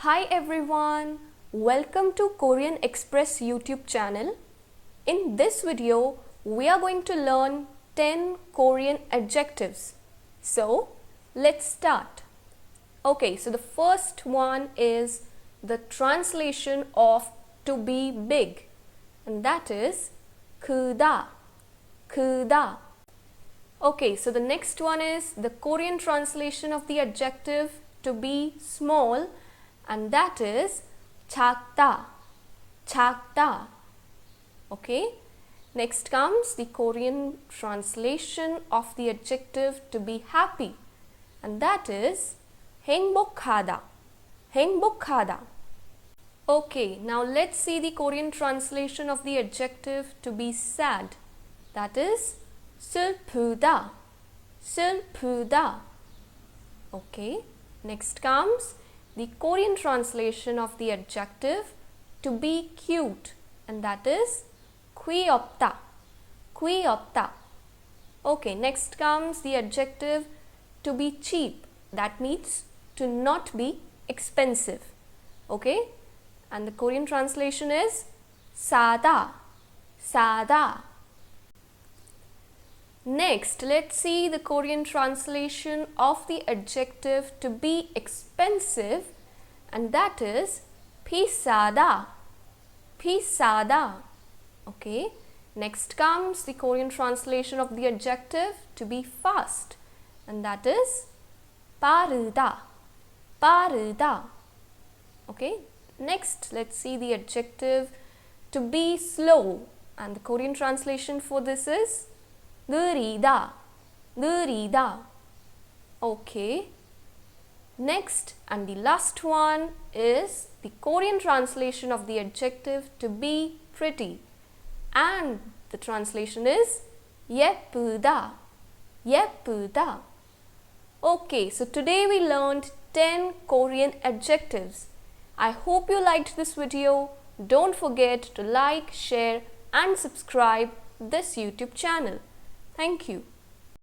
Hi everyone, welcome to Korean Express YouTube channel. In this video, we are going to learn 10 Korean adjectives. So, let's start. Okay, so the first one is the translation of to be big, and that is 크다, 크다. Okay, so the next one is the Korean translation of the adjective to be small, and that is 작다, 작다. Okay, next comes the Korean translation of the adjective to be happy, and that is 행복하다, 행복하다. Okay, now let's see the Korean translation of the adjective to be sad, that is 슬프다, 슬프다. Okay, next comes the Korean translation of the adjective to be cute, and that is 귀엽다, 귀엽다. Okay, next comes the adjective to be cheap, that means to not be expensive. Okay, and the Korean translation is 싸다, 싸다. Next, let's see the Korean translation of the adjective to be expensive, and that is 비싸다, 비싸다. Okay, next comes the Korean translation of the adjective to be fast, and that is 빠르다, 빠르다. Okay, next let's see the adjective to be slow, and the Korean translation for this is 느리다, 느리다. Okay, next and the last one is the Korean translation of the adjective to be pretty, and the translation is 예쁘다, 예쁘다. Okay, so today we learned 10 Korean adjectives. I hope you liked this video. Don't forget to like, share and subscribe this YouTube channel. Thank you.